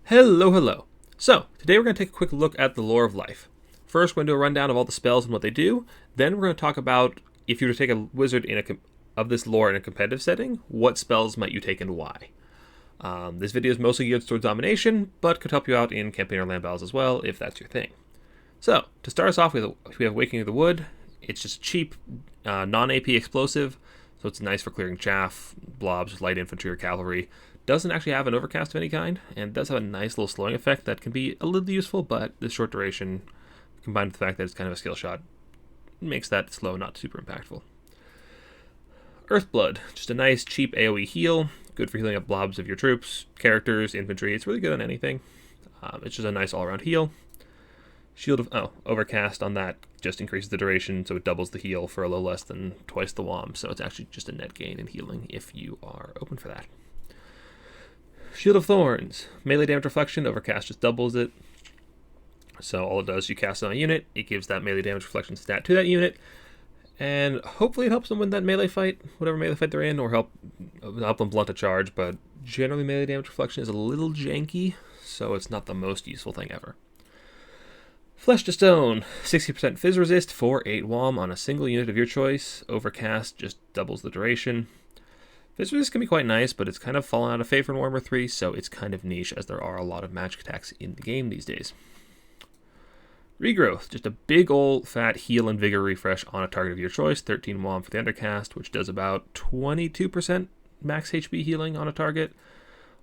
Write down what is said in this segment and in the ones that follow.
Hello, hello. So, today we're going to take a quick look at the lore of life. First, we're going to do a rundown of all the spells and what they do. Then we're going to talk about if you were to take a wizard of this lore in a competitive setting, what spells might you take and why. This video is mostly geared towards Domination, but could help you out in campaign or land battles as well, if that's your thing. So, to start us off, we have Waking of the Wood. It's just cheap, non-AP explosive, so it's nice for clearing chaff, blobs, light infantry, or cavalry. Doesn't actually have an overcast of any kind, and does have a nice little slowing effect that can be a little useful, but the short duration, combined with the fact that it's kind of a skill shot, makes that slow not super impactful. Earthblood, just a nice cheap AoE heal, good for healing up blobs of your troops, characters, infantry. It's really good on anything. It's just a nice all-around heal. Shield of Overcast on that just increases the duration, so it doubles the heal for a little less than twice the WOM, so it's actually just a net gain in healing if you are open for that. Shield of Thorns, melee damage reflection, Overcast just doubles it. So all it does, you cast it on a unit, it gives that melee damage reflection stat to that unit, and hopefully it helps them win that melee fight, whatever melee fight they're in, or help them blunt a charge, but generally melee damage reflection is a little janky, so it's not the most useful thing ever. Flesh to Stone, 60% Fizz resist for 8 WOM on a single unit of your choice. Overcast just doubles the duration. Fizz resist can be quite nice, but it's kind of fallen out of favor in Warhammer 3, so it's kind of niche as there are a lot of magic attacks in the game these days. Regrowth, just a big old fat heal and vigor refresh on a target of your choice. 13 WOM for the Undercast, which does about 22% max HP healing on a target.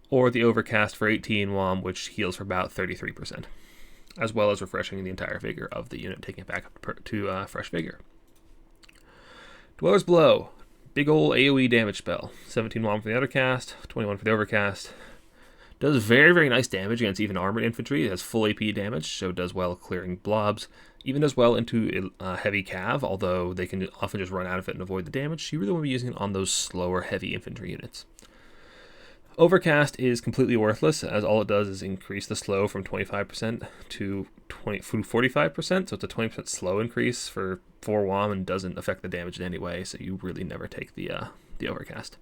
Or the Overcast for 18 WOM, which heals for about 33%. As well as refreshing the entire vigor of the unit, taking it back up to fresh vigor. Dweller's Blow, big ol' AoE damage spell. 17 WOM for the Undercast, 21 for the Overcast. Does very, very nice damage against even armored infantry. It has full AP damage, so it does well clearing blobs. Even does well into heavy cav, although they can often just run out of it and avoid the damage. You really want to be using it on those slower, heavy infantry units. Overcast is completely worthless, as all it does is increase the slow from 25% to 45%, so it's a 20% slow increase for 4 WOM and doesn't affect the damage in any way, so you really never take the Overcast.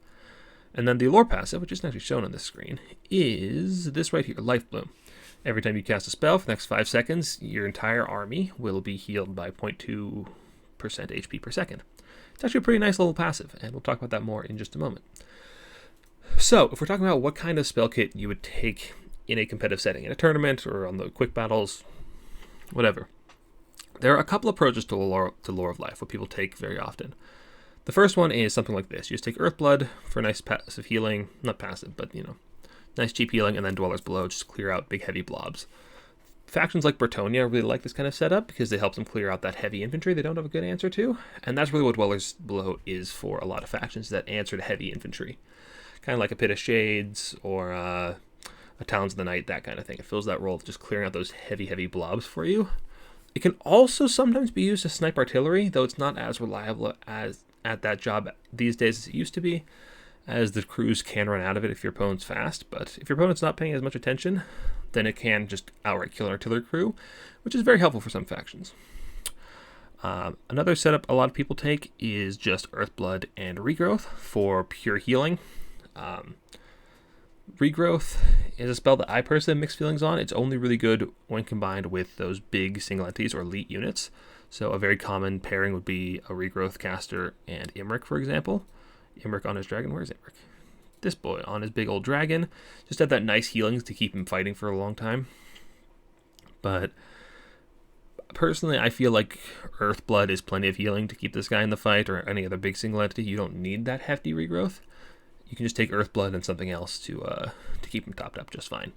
And then the lore passive, which isn't actually shown on this screen, is this right here, Life Bloom. Every time you cast a spell for the next 5 seconds, your entire army will be healed by 0.2% HP per second. It's actually a pretty nice little passive, and we'll talk about that more in just a moment. So, if we're talking about what kind of spell kit you would take in a competitive setting, in a tournament or on the quick battles, whatever, there are a couple approaches to lore of life, what people take very often. The first one is something like this. You just take Earthblood for nice passive healing, not passive, but nice cheap healing, and then Dwellers Below just to clear out big heavy blobs. Factions like Bretonnia really like this kind of setup because it helps them clear out that heavy infantry they don't have a good answer to, and that's really what Dwellers Below is for a lot of factions, that answer to heavy infantry. Kind of like a Pit of Shades or a Talons of the Night, that kind of thing. It fills that role of just clearing out those heavy, heavy blobs for you. It can also sometimes be used to snipe artillery, though it's not as reliable as at that job these days as it used to be, as the crews can run out of it if your opponent's fast. But if your opponent's not paying as much attention, then it can just outright kill an artillery crew, which is very helpful for some factions. Another setup a lot of people take is just Earthblood and Regrowth for pure healing. Regrowth is a spell that I personally have mixed feelings on. It's only really good when combined with those big single entities or elite units. So a very common pairing would be a Regrowth caster and Imric, for example. Imric on his dragon. Where's Imric? This boy on his big old dragon. Just have that nice healings to keep him fighting for a long time. But personally, I feel like Earthblood is plenty of healing to keep this guy in the fight, or any other big single entity. You don't need that hefty Regrowth. You can just take Earthblood and something else to keep him topped up just fine.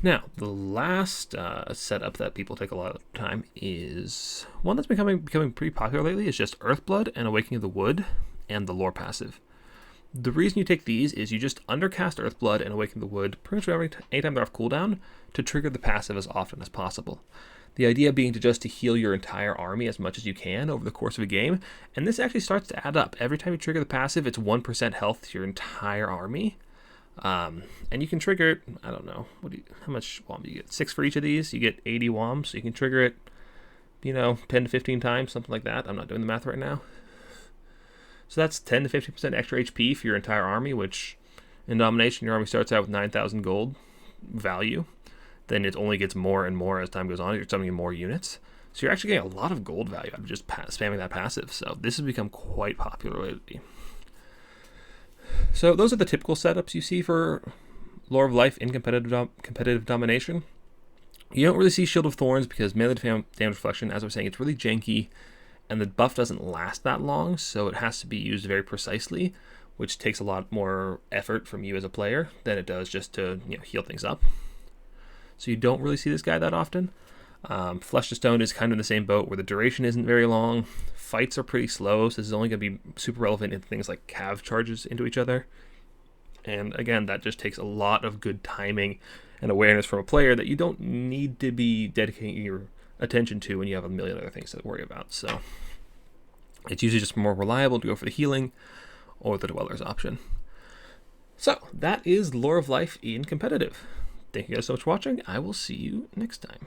Now, the last setup that people take a lot of time is one that's becoming pretty popular lately. Is just Earthblood and Awakening of the Wood and the lore passive. The reason you take these is you just undercast Earthblood and Awaken the Wood pretty much anytime they're off cooldown to trigger the passive as often as possible. The idea being to heal your entire army as much as you can over the course of a game, and this actually starts to add up. Every time you trigger the passive, it's 1% health to your entire army. And you can trigger it, I don't know, how much WOM do you get? 6 for each of these, you get 80 WOM, so you can trigger it, 10 to 15 times, something like that. I'm not doing the math right now. So that's 10 to 50% extra HP for your entire army, which In Domination, your army starts out with 9,000 gold value. Then it only gets more and more as time goes on. You're summoning more units. So you're actually getting a lot of gold value out of just spamming that passive. So this has become quite popular lately. So those are the typical setups you see for Lore of Life in competitive Domination. You don't really see Shield of Thorns because melee damage reflection, as I was saying, it's really janky, and the buff doesn't last that long, so it has to be used very precisely, which takes a lot more effort from you as a player than it does just to heal things up. So you don't really see this guy that often. Flesh to Stone is kind of in the same boat where the duration isn't very long. Fights are pretty slow, so this is only going to be super relevant in things like cav charges into each other. And again, that just takes a lot of good timing and awareness from a player that you don't need to be dedicating your attention to when you have a million other things to worry about. So it's usually just more reliable to go for the healing or the Dwellers option. So that is Lore of Life in competitive. Thank you guys so much for watching. I will see you next time.